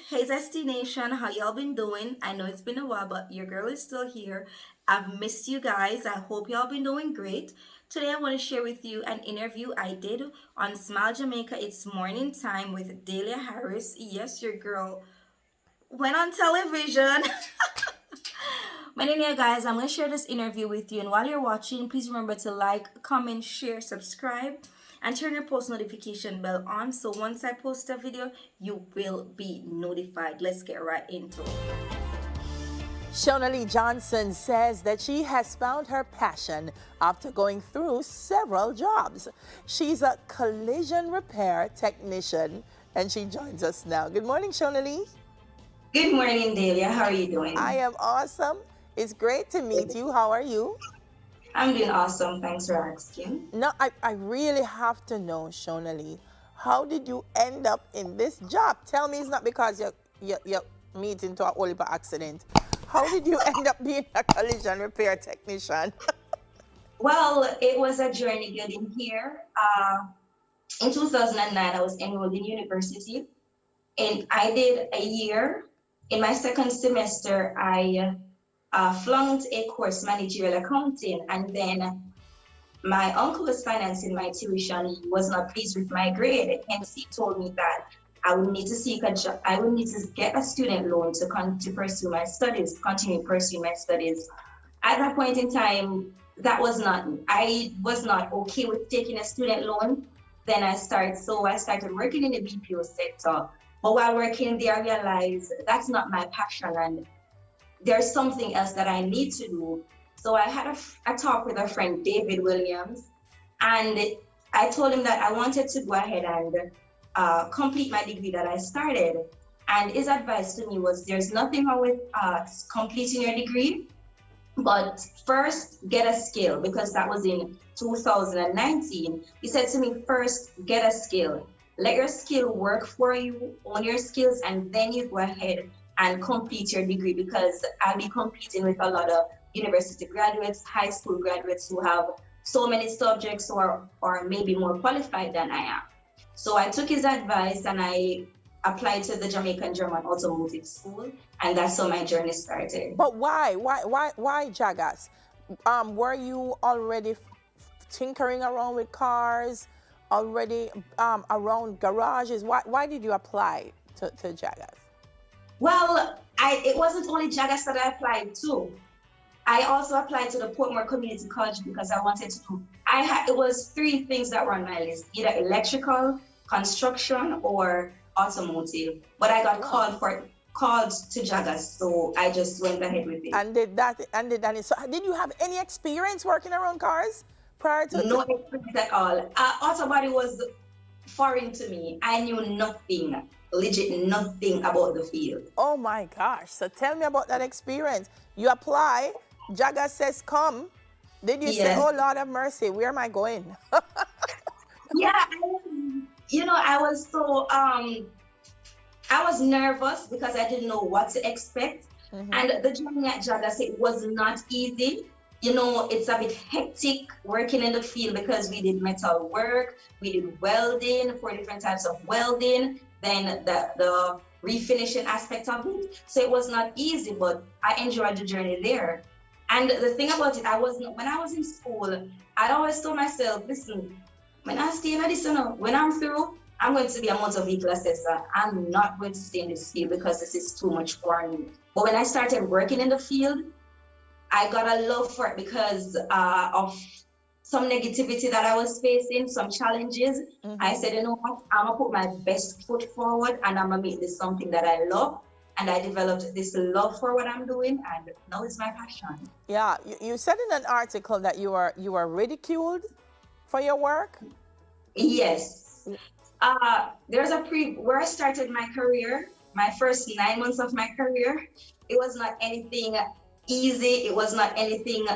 Hey Zesty Nation, how y'all been doing? I know it's been a while, but your girl is still here. I've missed you guys. I hope y'all been doing great. Today I want to share with you an interview I did on Smile Jamaica. It's morning time with Delia Harris. Yes, your girl went on television. But anyway, guys, I'm going to share this interview with you. And while you're watching, please remember to like, comment, share, subscribe, and turn your post notification bell on. So once I post a video, you will be notified. Let's get right into it. Shona Lee Johnson says that she has found her passion after going through several jobs. She's a collision repair technician and she joins us now. Good morning, Shona Lee. Good morning, Delia. How are you doing? I am awesome. It's great to meet you. How are you? I'm doing awesome. Thanks for asking. No, I really have to know, Shona Lee, how did you end up in this job? Tell me it's not because you're meeting to a whole heap of accident. How did you end up being a collision repair technician? Well, it was a journey getting here. In 2009, I was enrolled in university, and I did a year. In my second semester, I flunked a course, managerial accounting, and then my uncle was financing my tuition. He was not pleased with my grade, hence he told me that I would need to seek a job. I would need to get a student loan to pursue my studies, continue pursuing my studies. At that point in time, I was not okay with taking a student loan. Then I started working in the BPO sector. But while working there, I realized that's not my passion and there's something else that I need to do. So I had a talk with a friend, David Williams, and I told him that I wanted to go ahead and complete my degree that I started. And his advice to me was there's nothing wrong with completing your degree, but first get a skill, because that was in 2019. He said to me, first get a skill. Let your skill work for you, own your skills, and then you go ahead and complete your degree, because I'll be competing with a lot of university graduates, high school graduates who have so many subjects or maybe more qualified than I am. So I took his advice and I applied to the Jamaican German Automotive School, and that's how my journey started. But why Jagas? Were you already tinkering around with cars, already around garages? Why did you apply to Jagas? Well, it wasn't only Jagas that I applied to. I also applied to the Portmore Community College because I wanted to do. It was three things that were on my list: either electrical, construction, or automotive. But I got called to Jagas, so I just went ahead with it. And so did you have any experience working around cars prior to? No experience at all. Auto body was foreign to me. I knew nothing, legit nothing about the field. Oh my gosh. So tell me about that experience. You apply, Jagas says come. Did you say, oh Lord have mercy, where am I going? Yeah, I was so, I was nervous because I didn't know what to expect. Mm-hmm. And the journey at Jagas, it was not easy. It's a bit hectic working in the field because we did metal work, we did welding, 4 different types of welding, then the refinishing aspect of it. So it was not easy, but I enjoyed the journey there. And the thing about it, when I was in school, I'd always told myself, listen, when I stay in this, when I'm through, I'm going to be a motor vehicle assessor. I'm not going to stay in this field because this is too much for me. But when I started working in the field, I got a love for it because of some negativity that I was facing, some challenges. Mm-hmm. I said, you know what, I'm gonna put my best foot forward and I'm gonna make this something that I love. And I developed this love for what I'm doing, and now it's my passion. Yeah, you said in an article that you were ridiculed for your work? Yes. There's where I started my career, my first 9 months of my career, it was not anything easy. It was not anything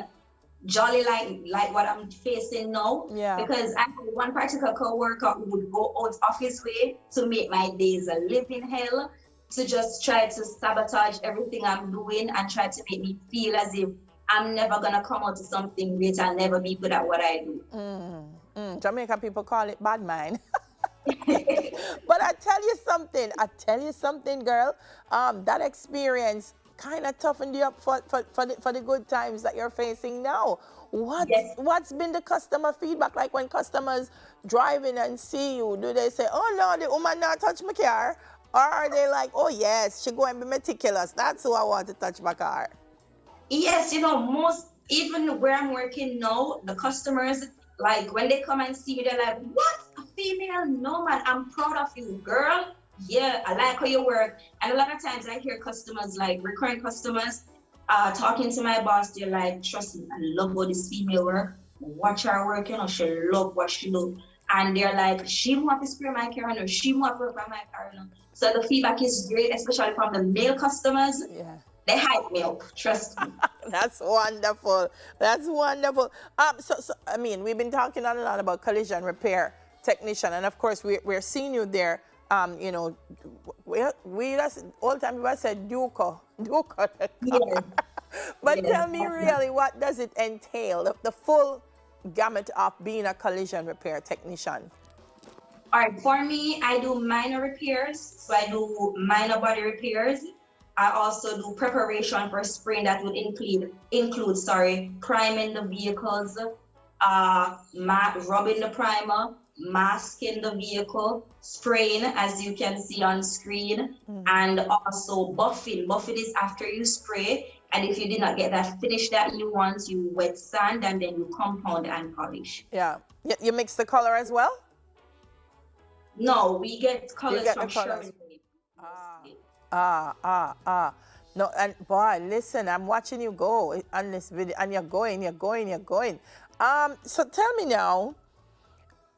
jolly like what I'm facing now. Yeah. Because I had one particular co-worker who would go out of his way to make my days a living hell, to just try to sabotage everything I'm doing and try to make me feel as if I'm never gonna come out to something great. I'll never be good at what I do. Jamaican people call it bad mind. But I tell you something, girl. That experience kind of toughened you up for the good times that you're facing now. Yes. What's been the customer feedback like when customers drive in and see you? Do they say, "Oh no, the woman not touch my car," or are they like, "Oh yes, she go and be meticulous. That's who I want to touch my car." Yes, you know, most even where I'm working now, the customers, like when they come and see you, they're like, "What? A female? No man, I'm proud of you, girl. Yeah, I like how you work." And a lot of times I hear customers, like recurring customers, talking to my boss, they're like, "Trust me, I love how this female work. Watch her work, you know, she love what she do." And they're like, "She want to spray my car, no, she want work on my car, no." So the feedback is great, especially from the male customers. Yeah. They hype me up, trust me. That's wonderful. That's wonderful. So I mean, we've been talking a lot about collision repair technician, and of course, we're seeing you there. You know, we that's all the time we said Duco. Yes. But Yes. tell me really, what does it entail? The full gamut of being a collision repair technician. All right, for me, I do minor repairs. So I do minor body repairs. I also do preparation for spraying that would include priming the vehicles, rubbing the primer, masking the vehicle, spraying, as you can see on screen, and also buffing. Buffing is after you spray, and if you did not get that finish that you want, you wet sand and then you compound and polish. Yeah. You mix the color as well? No, we get colors get from the colors. Sherman. No, and boy, listen, I'm watching you go on this video, and you're going. So tell me now,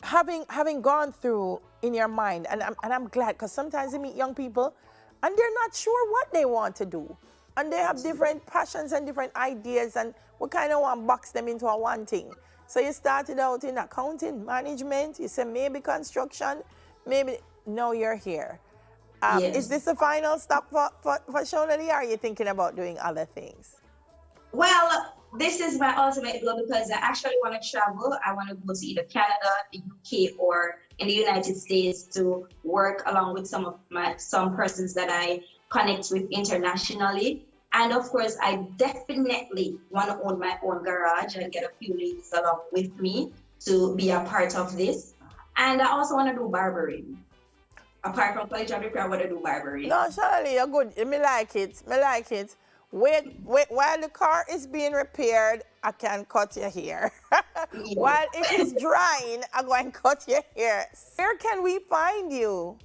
having gone through in your mind, and I'm glad, because sometimes you meet young people, and they're not sure what they want to do, and they have different passions and different ideas, and we kind of want to box them into one thing. So you started out in accounting, management, you said maybe construction, maybe now you're here. Yes. Is this the final stop for Shona Lee, or are you thinking about doing other things? Well, this is my ultimate goal because I actually want to travel. I want to go to either Canada, the UK, or in the United States to work along with some persons that I connect with internationally. And of course, I definitely want to own my own garage and get a few ladies along with me to be a part of this. And I also want to do barbering. Apart from college, I want to do barbering. No, Shirley, you're good. Me like it. Wait, while the car is being repaired, I can cut your hair. Yeah. While it is drying, I'm going to cut your hair. Where can we find you?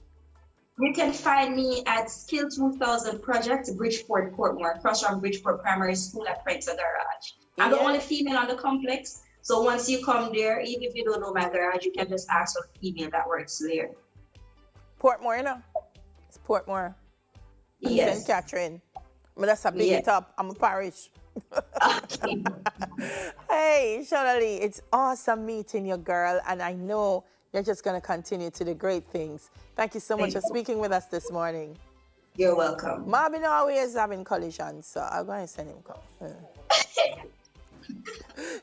You can find me at Skill 2000 Project, Bridgeport, Portmore, across from Bridgeport Primary School at Frank's Garage. I'm the only female on the complex, so once you come there, even if you don't know my garage, you can just ask for a female that works there. Portmore, you know? It's Portmore. Yes. St. Catherine. But that's a big it up. I'm a parish. Okay. Hey, Shona Lee, it's awesome meeting you, girl, and I know you're just going to continue to do great things. Thank you so much for speaking with us this morning. You're welcome. Marvin always having collisions, so I'm going to send him come.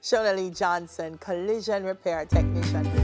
Shona Lee Johnson, collision repair technician.